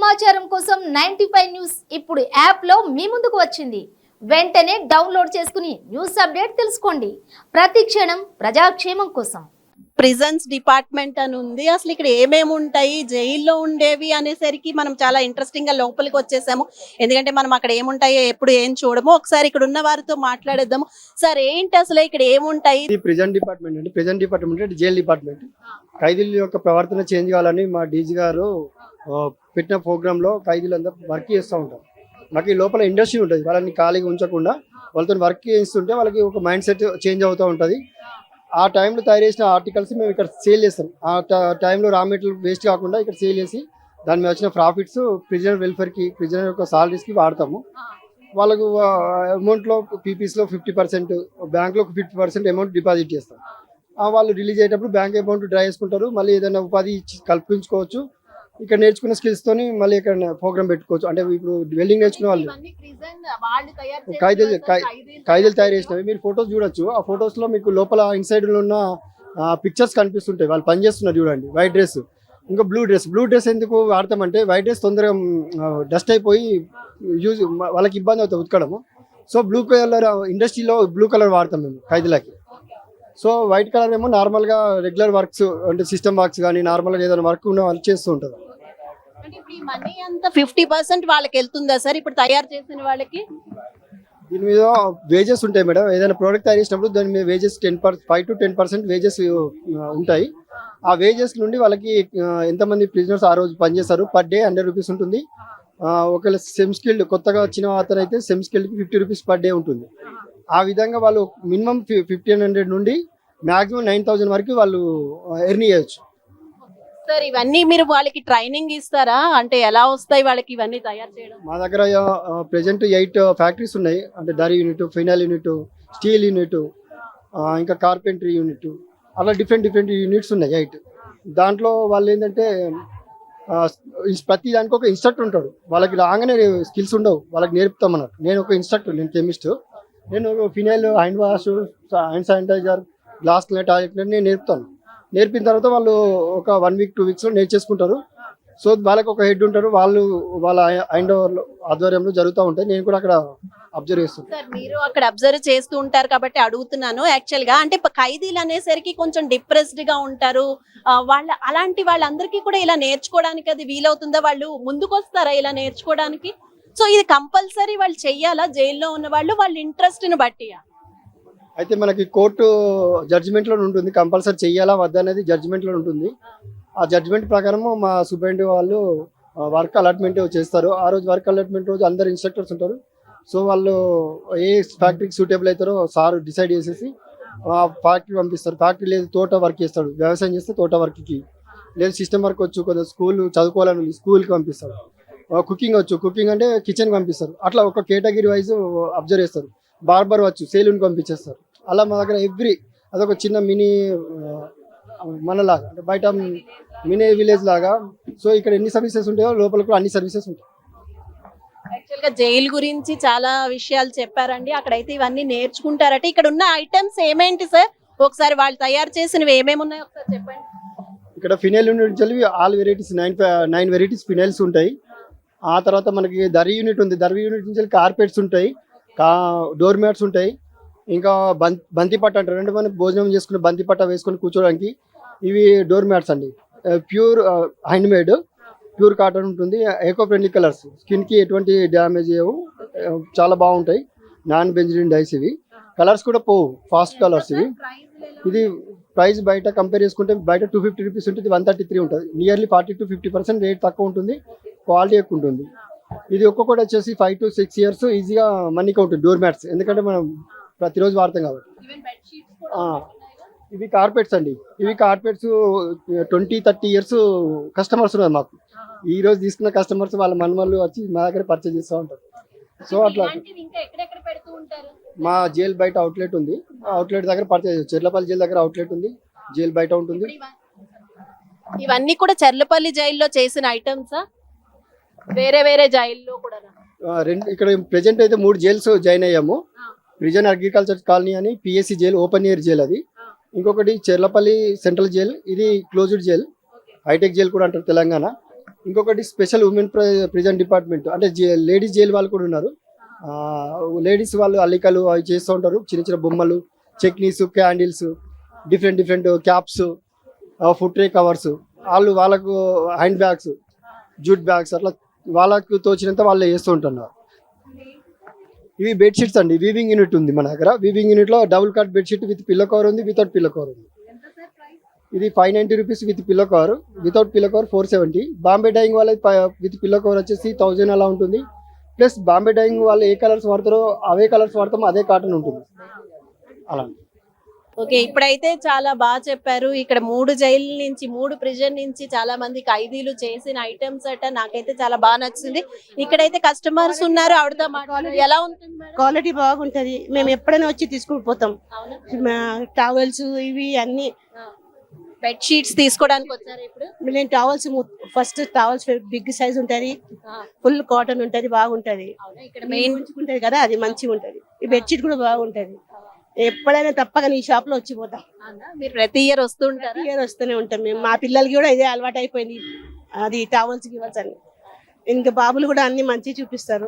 సమాచారం కోసం 95 న్యూస్ ఇప్పుడు యాప్ లో మీ ముందుకు వచ్చింది. వెంటనే డౌన్లోడ్ చేసుకుని న్యూస్ అప్డేట్ తెలుసుకోండి. ప్రతి క్షణం ప్రజాక్షేమం కోసం. ప్రిజన్స్ డిపార్ట్మెంట్ అని ఉంది. అసలు ఇక్కడ ఏమేమి ఉంటాయి, జైల్లో ఉండేవి అనేసరికి మనం చాలా ఇంట్రెస్టింగ్ గా లోపలికి వచ్చేసాము. ఎందుకంటే మనం అక్కడ ఏముంటాయో ఎప్పుడు ఏం చూడము. ఒకసారి ఇక్కడ ఉన్న వారితో మాట్లాడేద్దాము. సార్, ఏంటి అసలు ఇక్కడ ఏముంటాయి? ప్రిజన్ డిపార్ట్మెంట్ అంటే ప్రిజన్ డిపార్ట్మెంట్ అంటే జైల్ డిపార్ట్మెంట్. ఖైదీల యొక్క ప్రవర్తన చేంజ్ కావాలని మా డీజీ గారు పెట్టిన ప్రోగ్రామ్ లో ఖైదీలందరూ వర్క్ చేస్తూ ఉంటారు. మాకు ఈ లోపల ఇండస్ట్రీ ఉంటుంది, వాళ్ళని ఖాళీగా ఉంచకుండా వాళ్ళతో వర్క్ చేస్తుంటే వాళ్ళకి ఒక మైండ్ సెట్ చేంజ్ అవుతూ ఉంటుంది. ఆ టైంలో తయారు చేసిన ఆర్టికల్స్ మేము ఇక్కడ సేల్ చేస్తాం. ఆ టైంలో రా మెటీరియల్ వేస్ట్ కాకుండా ఇక్కడ సేల్ చేసి దాని మీద వచ్చిన ప్రాఫిట్స్ ప్రిజనర్ వెల్ఫేర్కి, ప్రిజనర్ యొక్క సాలరీస్కి వాడతాము. వాళ్ళకు అమౌంట్లో పీపీస్లో 50%, బ్యాంక్లో 50% అమౌంట్ డిపాజిట్ చేస్తాం. వాళ్ళు రిలీజ్ అయ్యేటప్పుడు బ్యాంక్ అమౌంట్ డ్రా చేసుకుంటారు. మళ్ళీ ఏదైనా ఉపాధి కల్పించుకోవచ్చు. ఇక్కడ నేర్చుకున్న స్కిల్స్తోని మళ్ళీ ఇక్కడ ప్రోగ్రామ్ పెట్టుకోవచ్చు. అంటే ఇప్పుడు వెల్డింగ్ నేర్చుకునే వాళ్ళు ఖైదీలు తయారు చేసినవి మీరు ఫొటోస్ చూడొచ్చు. ఆ ఫొటోస్లో మీకు లోపల ఇన్సైడ్ ఉన్న పిక్చర్స్ కనిపిస్తుంటాయి. వాళ్ళు పనిచేస్తున్నారు చూడండి. వైట్ డ్రెస్, ఇంకా బ్లూ డ్రెస్ ఎందుకు వాడతామంటే వైట్ డ్రెస్ తొందరగా డస్ట్ అయిపోయి వాళ్ళకి ఇబ్బంది అవుతుంది ఉతకడము. సో బ్లూ కలర్ ఇండస్ట్రీలో బ్లూ కలర్ వాడతాం మేము ఖైదీలకి. సో వైట్ కలర్ ఏమో నార్మల్గా రెగ్యులర్ వర్క్స్ అంటే సిస్టమ్ వర్క్స్ కానీ నార్మల్గా ఏదైనా వర్క్ ఉన్న వాళ్ళు చేస్తూ ఉంటారు. 50% వాళ్ళకి వెళ్తుందా సార్ ఇప్పుడు తయారు చేసిన వాళ్ళకి? దీని మీద వేజెస్ ఉంటాయి మేడం. ఏదైనా ప్రోడక్ట్ తయారు చేసినప్పుడు దాని మీద వేజెస్ 5 to 10% వేజెస్ ఉంటాయి. ఆ వేజెస్ నుండి వాళ్ళకి ఎంతమంది ప్రిజనర్స్ ఆ రోజు పనిచేస్తారు పర్ డే 100 రూపీస్ ఉంటుంది. ఒకవేళ సెమ్ స్కిల్డ్ కొత్తగా వచ్చిన అతను అయితే సెమ్ స్కిల్డ్కి 50 రూపీస్ పర్ డే ఉంటుంది. ఆ విధంగా వాళ్ళు మినిమం 1500 నుండి మ్యాక్సిమం 9000 వరకు వాళ్ళు ఎర్న్ చేయొచ్చు. సార్, ఇవన్నీ మీరు వాళ్ళకి ట్రైనింగ్ ఇస్తారా? అంటే ఎలా వస్తాయి వాళ్ళకి ఇవన్నీ తయారు చేయడం? మా దగ్గర ప్రెజెంట్ 8 ఫ్యాక్టరీస్ ఉన్నాయి. అంటే దరి unit, phenyl unit, steel unit, ఇంకా కార్పెంటరీ యూనిట్, అలా డిఫరెంట్ యూనిట్స్ ఉన్నాయి 8. దాంట్లో వాళ్ళు ఏంటంటే ప్రతి దానికి ఒక ఇన్స్ట్రక్టర్ ఉంటాడు. వాళ్ళకి రాగానే స్కిల్స్ ఉండవు, వాళ్ళకి నేర్పుతాం అన్నట్టు. నేను ఒక ఇన్స్ట్రక్టర్, నేను కెమిస్ట్. నేను phenyl, hand wash, hand sanitiser, glass cleaner, toilet cleaner నేను నేర్పుతాను. నేర్పిన తర్వాత వాళ్ళు ఒక 1 week 2 weeks నేర్చేసుకుంటారు. సో వాళ్ళకి ఒక హెడ్ ఉంటారు. వాళ్ళ హ్యాండ్ ఓవర్ ఆధ్వర్యంలో జరుగుతూ ఉంటాయి. నేను కూడా అక్కడ అబ్జర్వ్ చేస్తాను. సార్, మీరు అక్కడ అబ్జర్వ్ చేస్తూ ఉంటారు కాబట్టి అడుగుతున్నాను. యాక్చువల్ గా అంటే ఖైదీలు అనేసరికి కొంచెం డిప్రెస్డ్ గా ఉంటారు. అలాంటి వాళ్ళందరికీ కూడా ఇలా నేర్చుకోవడానికి అది వీలవుతుందా? వాళ్ళు ముందుకు వస్తారా ఇలా నేర్చుకోవడానికి? సో ఇది కంపల్సరీ వాళ్ళు చెయ్యాలా? జైల్లో ఉన్న వాళ్ళ ఇంట్రెస్ట్ ని బట్టి అయితే మనకి కోర్టు జడ్జిమెంట్లో ఉంటుంది, కంపల్సరీ చెయ్యాలా వద్దా అనేది జడ్జిమెంట్లో ఉంటుంది. ఆ జడ్జిమెంట్ ప్రకారము మా సూపరింటెండెంట్ వాళ్ళు వర్క్ అలాట్మెంట్ చేస్తారు. ఆ రోజు వర్క్ అలాట్మెంట్ రోజు అందరు ఇన్స్ట్రక్టర్స్ ఉంటారు. సో వాళ్ళు ఏ ఫ్యాక్టరీకి సూటబుల్ అవుతారో సార్ డిసైడ్ చేసేసి ఆ ఫ్యాక్టరీ పంపిస్తారు. ఫ్యాక్టరీ లేదు తోట వర్క్ చేస్తాడు, వ్యవసాయం చేస్తే తోట వర్క్కి, లేదు సిస్టమ్ వర్క్ వచ్చు, కొంచెం స్కూల్ చదువుకోవాలని స్కూల్కి పంపిస్తారు. కుకింగ్ వచ్చు, కుకింగ్ అంటే కిచెన్కి పంపిస్తారు. అట్లా ఒక కేటగిరీ వైజ్ అబ్జర్వ్ చేస్తారు. బార్బర్ వచ్చు, సేలూన్కి పంపించేస్తారు. అలా మా దగ్గర అదొక చిన్న మినీ మనలాగా, అంటే బయట మినీ విలేజ్ లాగా. సో ఇక్కడ ఎన్ని సర్వీసెస్ ఉంటాయో లోపల కూడా అన్ని సర్వీసెస్ ఉంటాయి. యాక్చువల్గా జైలు గురించి చాలా విషయాలు చెప్పారండి. అక్కడైతే ఇవన్నీ నేర్చుకుంటారట. ఇక్కడ ఉన్న ఐటమ్స్ ఏమేంటి సార్? ఒకసారి వాళ్ళు తయారు చేసినవి ఏమేమి ఉన్నాయో ఒకసారి చెప్పండి. ఇక్కడ ఫినాయిల్ యూనిట్ నుంచి ఆల్ వెరైటీస్ 9 వెరైటీస్ ఫినాయిల్స్ ఉంటాయి. ఆ తర్వాత మనకి దరి యూనిట్ ఉంది. దరి యూనిట్ నుంచి కార్పెట్స్ ఉంటాయి, డోర్ మ్యాట్స్ ఉంటాయి, ఇంకా బంతి పట్ట అంటారు. అంటే మనం భోజనం చేసుకుని బంతి పట్ట వేసుకొని కూర్చోడానికి ఇవి డోర్ మ్యాట్స్ అండి. Pure hand made, pure cotton ఉంటుంది. ఎకో ఫ్రెండ్లీ కలర్స్, స్కిన్కి ఎటువంటి డ్యామేజ్ అయ్యవు, చాలా బాగుంటాయి. Non benzidine dyes. ఇవి కలర్స్ కూడా పోవు, ఫాస్ట్ కలర్స్ ఇవి. ఇది ప్రైస్ బయట కంపేర్ చేసుకుంటే బయట 250 రూపీస్ ఉంటుంది, 133 ఉంటుంది. నియర్లీ 40 to 50% రేట్ తక్కువ ఉంటుంది, క్వాలిటీ ఎక్కువ ఉంటుంది. ఇది ఒక్కొక్కటి వచ్చేసి 5 to 6 years ఈజీగా మనీకి ఉంటుంది డోర్ మ్యాట్స్, ఎందుకంటే మనం ప్రతిరోజు వాడతాం కాబట్టి. ఇవి కార్పెట్స్ అండి. ఇవి కార్పెట్స్ 20-30 years కస్టమర్స్ ఉన్నారు మాకు. ఈ రోజు తీసుకున్న కస్టమర్స్ వాళ్ళ మనమల్లు వచ్చి మా దగ్గర పర్చేజ్ చేస్తూ ఉంటారు. సో అట్లా మా జైల్ బయట అవుట్లెట్ ఉంది. అవుట్లెట్ దగ్గర పర్చేజ్, చెర్లపల్లి జైలు దగ్గర అవుట్లెట్ ఉంది, జైలు బయట ఉంటుంది. ఇవన్నీ కూడా చెర్లపల్లి జైల్లో చేసిన ఐటమ్సా? వేరే జైల్లో కూడా ఇక్కడ ప్రెజెంట్ అయితే 3 జైల్స్ జాయిన్ అయ్యాము. ప్రిజన్ అగ్రికల్చర్ కాలనీ అని PSC jail, open air jail అది. ఇంకొకటి చెర్లపల్లి సెంట్రల్ జైల్, ఇది క్లోజ్డ్ జైల్, హైటెక్ జైల్ కూడా అంటారు తెలంగాణ. ఇంకొకటి స్పెషల్ ఉమెన్ ప్రిజన్ డిపార్ట్మెంట్, అంటే లేడీస్ జైలు వాళ్ళు కూడా ఉన్నారు. లేడీస్ వాళ్ళు అల్లికలు అవి చేస్తూ ఉంటారు, చిన్న చిన్న బొమ్మలు, chutneys, candles, different caps, foot ray covers, వాళ్ళకు హ్యాండ్ బ్యాగ్స్, జూట్ బ్యాగ్స్, అట్లా వాళ్ళకు తోచినంత వాళ్ళు చేస్తూ ఉంటున్నారు. ఇవి బెడ్షీట్స్ అండి. వీవింగ్ యూనిట్ ఉంది మన దగ్గర. వీవింగ్ యూనిట్ లో double cut bedsheet with pillow cover ఉంది, వితౌట్ పిల్లో కవర్ ఉంది. ఇది 590 rupees with pillow cover, without pillow cover 470. Bombay Dyeing వాళ్ళది విత్ పిల్లో కవర్ వచ్చేసి 1000 అలా ఉంటుంది. ప్లస్ బాంబే డైయింగ్ వాళ్ళు ఏ కలర్స్ వాడతారో అవే కలర్స్ వాడతామో అదే కాటన్ ఉంటుంది అలా. ఓకే, ఇప్పుడైతే చాలా బాగా చెప్పారు. ఇక్కడ 3 జైలు నుంచి 3 ప్రిజన్ నుంచి చాలా మంది ఖైదీలు చేసిన ఐటమ్స్ అట నాకైతే చాలా బాగా నచ్చింది. ఇక్కడైతే కస్టమర్స్ ఉన్నారు, ఆవిడతో మాట్లాడారు. ఎలా ఉంటుంది మేడం? క్వాలిటీ బాగుంటది. మేము ఎప్పుడైనా వచ్చి తీసుకుపోతాం. టవల్స్ ఇవి అన్ని. బెడ్ షీట్స్ తీసుకోవడానికి వచ్చారు ఇప్పుడు? నేను towels first towels big size ఉంటది, ఫుల్ కాటన్ ఉంటది, బాగుంటది. ఇక్కడ మెయిన్ ఉంటది కదా, అది మంచిగా ఉంటది. ఈ బెడ్షీట్ కూడా బాగుంటది. ఎప్పుడైనా తప్పక ఈ షాప్ లో వచ్చిపోతాం. మీరు ప్రతి ఇయర్ వస్తుంటారు? ఇయర్ వస్తూనే ఉంటాం మేము. మా పిల్లలకి కూడా ఇదే అలవాటు అయిపోయింది, అది టవల్స్ గివల్స్ అన్ని. ఇంకా బాబులు కూడా అన్ని మంచిగా చూపిస్తారు.